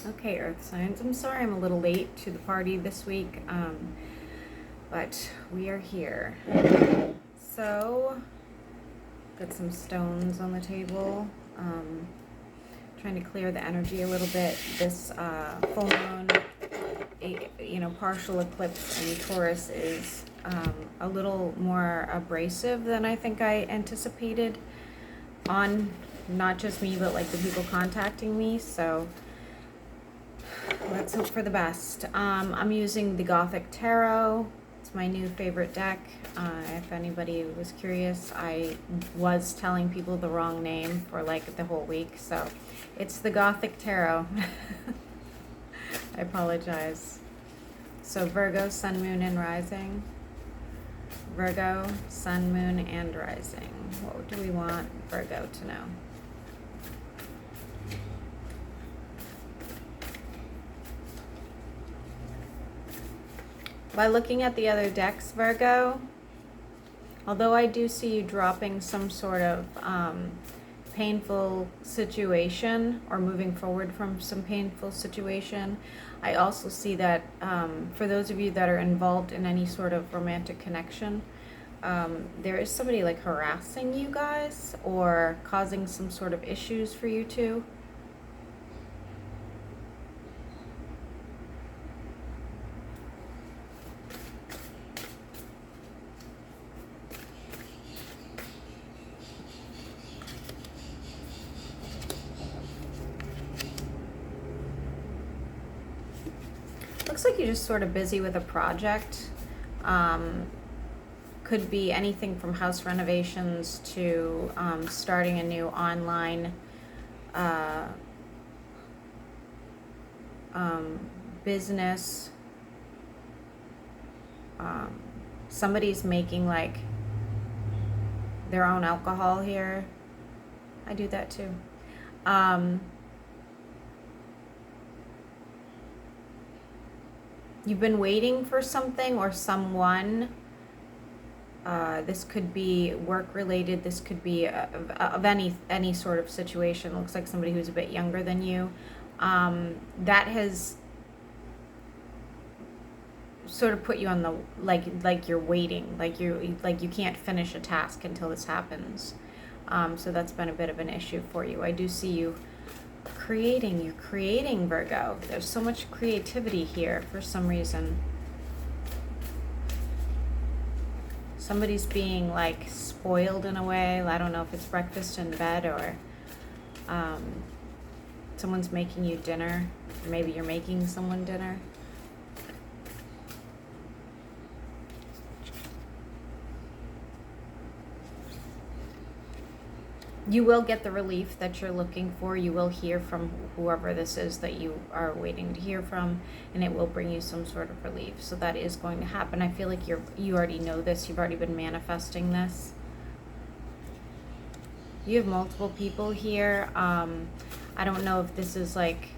Okay, Earth signs. I'm sorry I'm a little late to the party this week, but we are here. So, got some stones on the table. Trying to clear the energy a little bit. This full moon, partial eclipse in Taurus is a little more abrasive than I think I anticipated on not just me, but like the people contacting me. So let's hope for the best. I'm using the Gothic Tarot. It's my new favorite deck. If anybody was curious, I was telling people the wrong name for like the whole week. So it's the Gothic Tarot. I apologize. So Virgo, Sun, Moon, and Rising. Virgo, Sun, Moon, and Rising. What do we want Virgo to know? By looking at the other decks, Virgo, although I do see you dropping some sort of painful situation or moving forward from some painful situation, I also see that for those of you that are involved in any sort of romantic connection, there is somebody like harassing you guys or causing some sort of issues for you two. Looks like you're just sort of busy with a project. Could be anything from house renovations to starting a new online business. Somebody's making like their own alcohol here. I do that too. You've been waiting for something or someone. This could be work related. This could be of any sort of situation. Looks like somebody who's a bit younger than you. That has sort of put you on the like you're waiting, like you can't finish a task until this happens. So that's been a bit of an issue for you. I do see you creating. You're creating, Virgo. There's so much creativity here for some reason. Somebody's being like spoiled in a way. I don't know if it's breakfast in bed or someone's making you dinner. Maybe you're making someone dinner. You will get the relief that you're looking for. You will hear from whoever this is that you are waiting to hear from, and it will bring you some sort of relief. So that is going to happen. I feel like you already know this. You've already been manifesting this. You have multiple people here. I don't know if this is like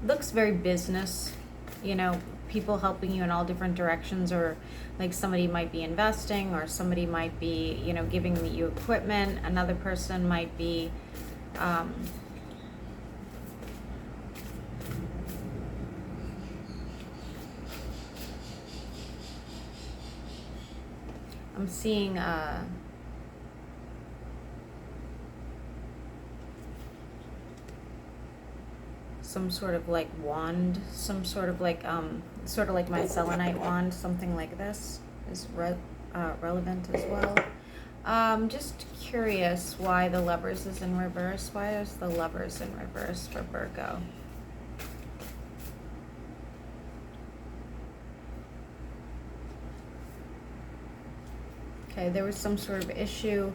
looks very business, people helping you in all different directions, or like somebody might be investing, or somebody might be, giving you equipment. Another person might be I'm seeing some sort of like wand, some sort of like sort of like my selenite wand, something like this is relevant as well. Just curious why the Lovers is in reverse. Why is the Lovers in reverse for Virgo? Okay, there was some sort of issue,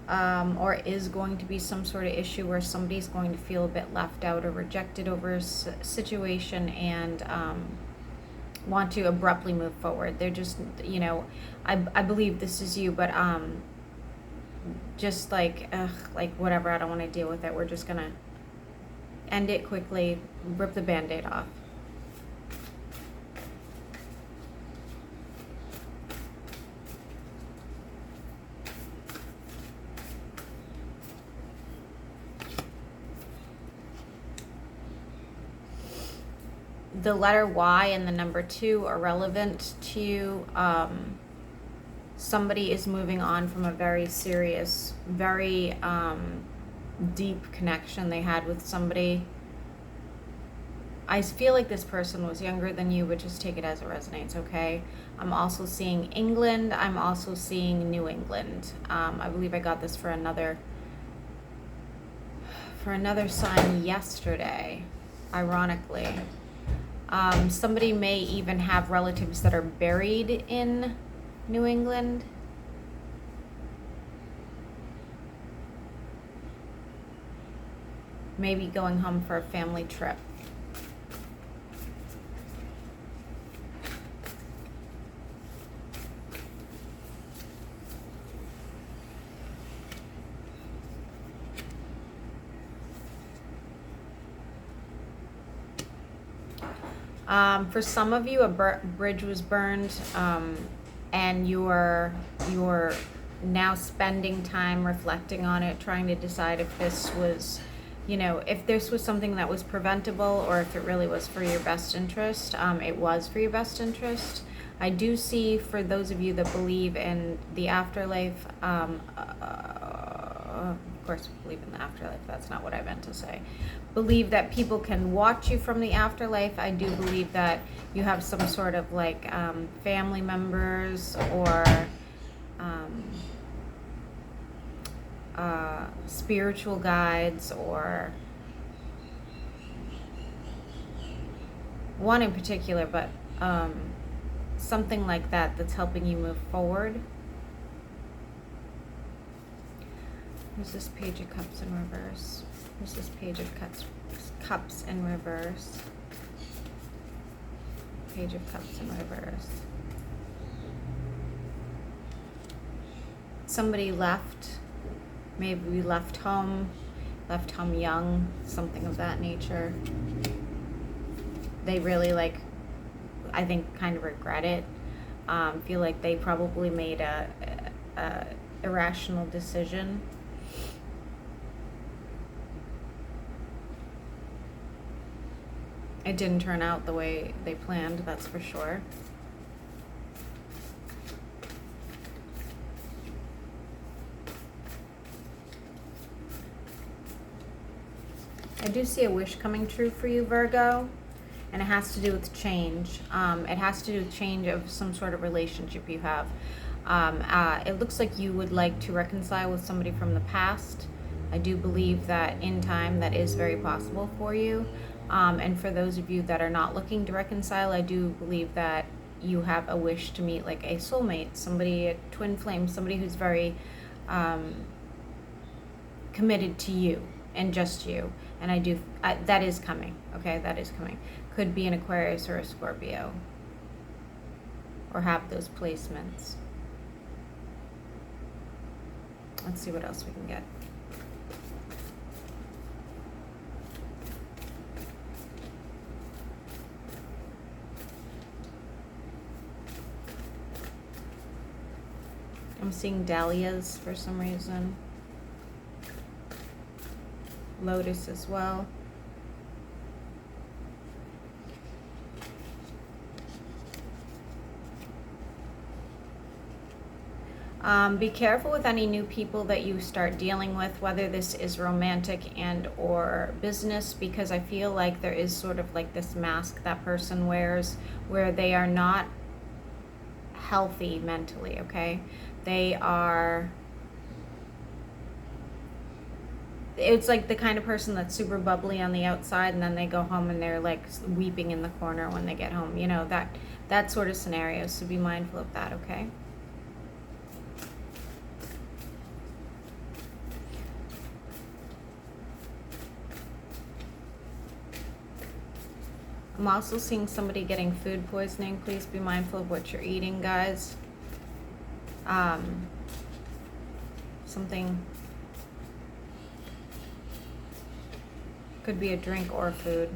or is going to be some sort of issue where somebody's going to feel a bit left out or rejected over a situation and want to abruptly move forward. They're just, I believe this is you, but just like whatever, I don't want to deal with it. We're just gonna end it quickly, rip the Band-Aid off. the letter Y and the number 2 are relevant to you. Somebody is moving on from a very serious, very deep connection they had with somebody. I feel like this person was younger than you, but just take it as it resonates, okay? I'm also seeing England. I'm also seeing New England. I believe I got this for another sign yesterday, ironically. Somebody may even have relatives that are buried in New England. Maybe going home for a family trip. For some of you, a bridge was burned, and you're now spending time reflecting on it, trying to decide if this was, if this was something that was preventable or if it really was for your best interest. It was for your best interest. I do see, for those of you that believe in the afterlife, of course, believe in the afterlife, that's not what I meant to say. Believe that people can watch you from the afterlife. I do believe that you have some sort of like family members or spiritual guides, or one in particular, but something like that that's helping you move forward. There's this Page of Cups in reverse. There's this Page of Cups in reverse. Page of Cups in reverse. Somebody left. Maybe we left home young, something of that nature. They really, I think, kind of regret it. Feel like they probably made a irrational decision. It didn't turn out the way they planned, that's for sure. I do see a wish coming true for you, Virgo, and it has to do with change. It has to do with change of some sort of relationship you have. It looks like you would like to reconcile with somebody from the past. I do believe that in time that is very possible for you. And for those of you that are not looking to reconcile, I do believe that you have a wish to meet like a soulmate, somebody, a twin flame, somebody who's very committed to you and just you. And that is coming, okay? That is coming. Could be an Aquarius or a Scorpio, or have those placements. Let's see what else we can get. I'm seeing dahlias for some reason. Lotus as well. Be careful with any new people that you start dealing with, whether this is romantic and or business, because I feel like there is sort of like this mask that person wears where they are not healthy mentally, okay? They are, it's like the kind of person that's super bubbly on the outside and then they go home and they're like weeping in the corner when they get home, that sort of scenario. So be mindful of that, okay? I'm also seeing somebody getting food poisoning. Please be mindful of what you're eating, guys. Something could be a drink or food.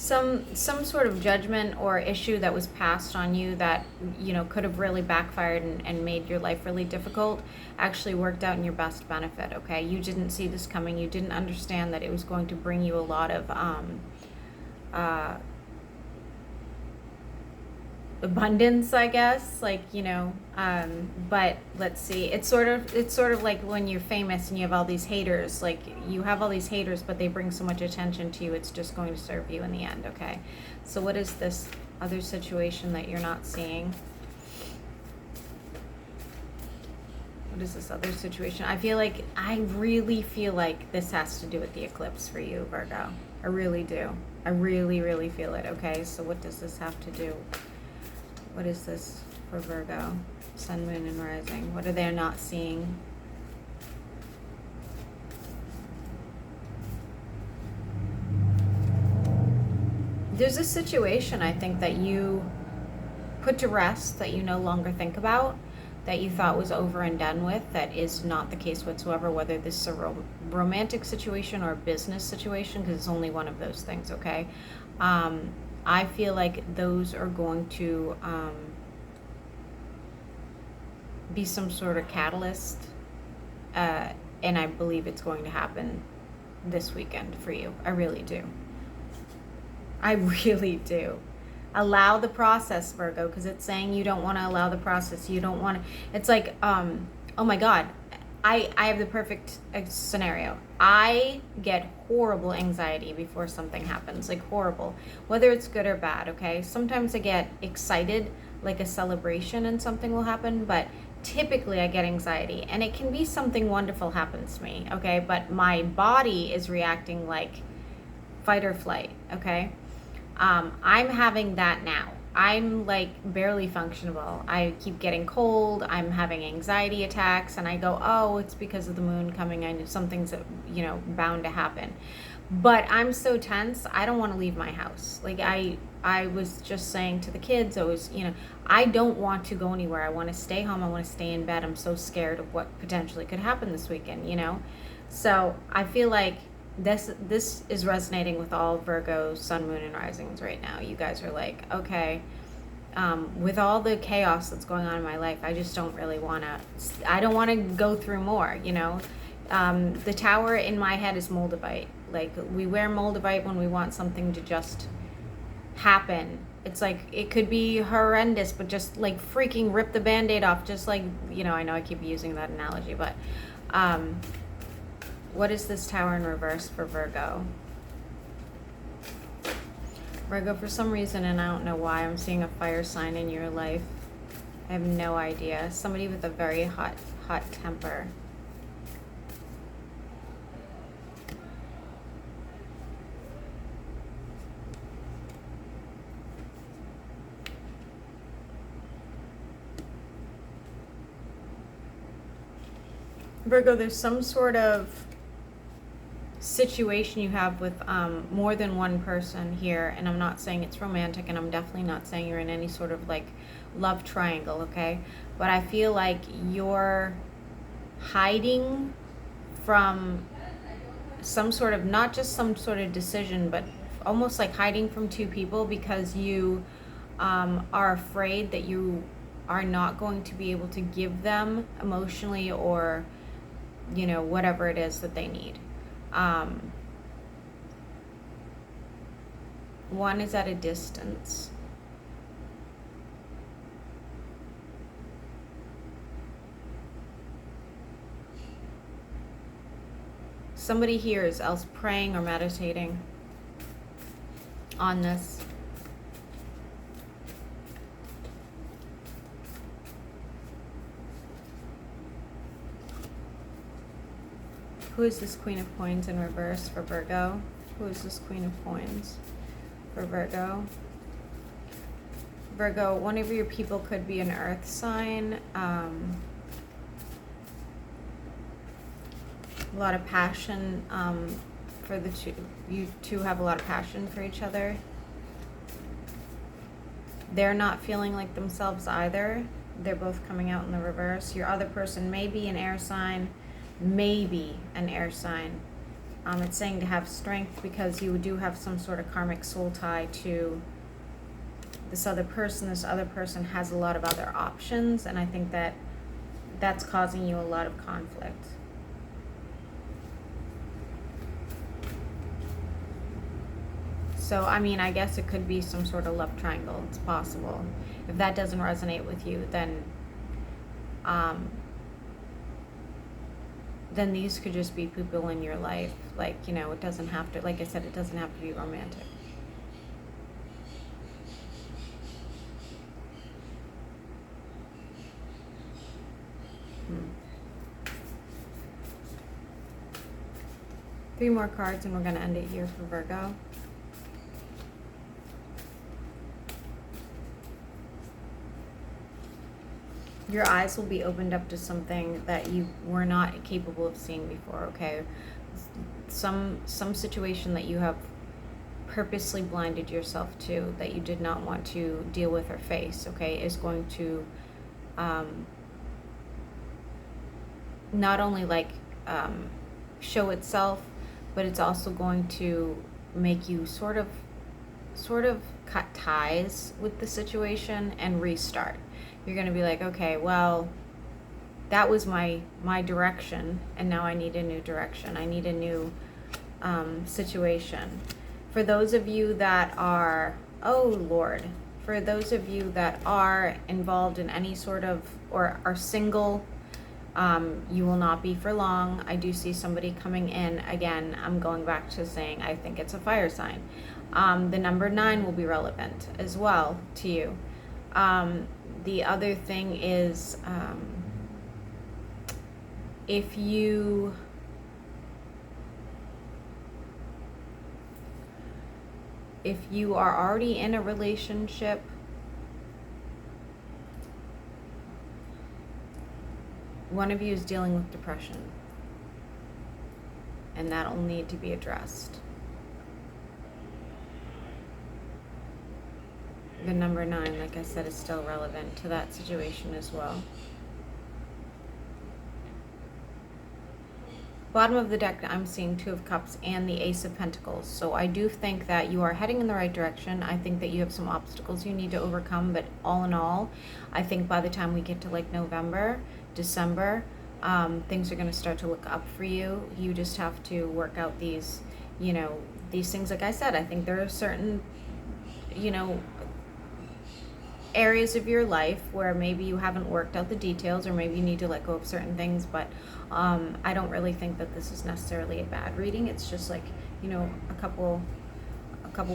some sort of judgment or issue that was passed on you that, you know, could have really backfired and made your life really difficult actually worked out in your best benefit. Okay, you didn't see this coming. You didn't understand that it was going to bring you a lot of uh, abundance, I guess, like, you know. But let's see, it's sort of like when you're famous and you have all these haters. Like, you have all these haters, but they bring so much attention to you, it's just going to serve you in the end. Okay, so what is this other situation that you're not seeing? What is this other situation? I really feel like this has to do with the eclipse for you, Virgo. I really do. I really, really feel it. Okay, so what does this have to do? What is this for Virgo? Sun, moon, and rising. What are they not seeing? There's a situation, I think, that you put to rest, that you no longer think about, that you thought was over and done with. That is not the case whatsoever, whether this is a romantic situation or a business situation, because it's only one of those things, okay? I feel like those are going to be some sort of catalyst, and I believe it's going to happen this weekend for you. I really do. I really do. Allow the process, Virgo, because it's saying you don't want to allow the process. You don't want to. It's like, oh my God, I have the perfect scenario. I get horrible anxiety before something happens, like horrible, whether it's good or bad, okay? Sometimes I get excited, like a celebration and something will happen, but typically I get anxiety, and it can be something wonderful happens to me, okay? But my body is reacting like fight or flight, okay? I'm having that now. I'm like barely functionable. I keep getting cold. I'm having anxiety attacks, and I go, oh, it's because of the moon coming. I know something's, you know, bound to happen. But I'm so tense, I don't want to leave my house. Like, I was just saying to the kids, I don't want to go anywhere. I want to stay home. I want to stay in bed. I'm so scared of what potentially could happen this weekend, you know? So I feel like this is resonating with all Virgo sun, moon, and risings right now. You guys are like, okay, with all the chaos that's going on in my life, I just don't really I don't want to go through more, you know. The tower in my head is Moldavite. Like, we wear Moldavite when we want something to just happen. It's like, it could be horrendous, but just like freaking rip the Band-Aid off, just like, you know, I know I keep using that analogy, but what is this tower in reverse for Virgo? Virgo, for some reason, and I don't know why, I'm seeing a fire sign in your life. I have no idea. Somebody with a very hot temper. Virgo, there's some sort of situation you have with more than one person here, and I'm not saying it's romantic, and I'm definitely not saying you're in any sort of like love triangle, okay? But I feel like you're hiding from some sort of, not just some sort of decision, but almost like hiding from two people, because you are afraid that you are not going to be able to give them emotionally, or, you know, whatever it is that they need. One is at a distance. Somebody here is else praying or meditating on this. Who is this Queen of Coins in reverse for Virgo? Who is this Queen of Coins for Virgo? Virgo, one of your people could be an earth sign. A lot of passion for the two. You two have a lot of passion for each other. They're not feeling like themselves either. They're both coming out in the reverse. Your other person may be an air sign, maybe an air sign. It's saying to have strength because you do have some sort of karmic soul tie to this other person. This other person has a lot of other options, and I think that that's causing you a lot of conflict. So, I mean, I guess it could be some sort of love triangle. It's possible. If that doesn't resonate with you, then these could just be people in your life. Like, you know, it doesn't have to, like I said, it doesn't have to be romantic. Three more cards and we're going to end it here for Virgo. Your eyes will be opened up to something that you were not capable of seeing before, okay? Some situation that you have purposely blinded yourself to, that you did not want to deal with or face, okay, is going to not only like show itself, but it's also going to make you sort of cut ties with the situation and restart. You're going to be like, okay, well, that was my direction, and now I need a new direction. I need a new situation. For those of you that are, oh Lord, for those of you that are involved in any sort of, or are single, you will not be for long. I do see somebody coming in. Again, I'm going back to saying I think it's a fire sign. The number 9 will be relevant as well to you. The other thing is, if you are already in a relationship, one of you is dealing with depression, and that'll need to be addressed. The number 9, like I said, is still relevant to that situation as well. Bottom of the deck, I'm seeing 2 of Cups and the Ace of Pentacles. So I do think that you are heading in the right direction. I think that you have some obstacles you need to overcome, but all in all, I think by the time we get to like November, December, things are going to start to look up for you. You just have to work out these, you know, these things. Like I said, I think there are certain, you know, areas of your life where maybe you haven't worked out the details, or maybe you need to let go of certain things, but I don't really think that this is necessarily a bad reading. It's just like, you know, a couple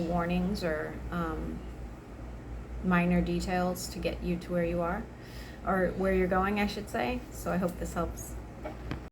warnings or minor details to get you to where you are, or where you're going, I should say. So I hope this helps.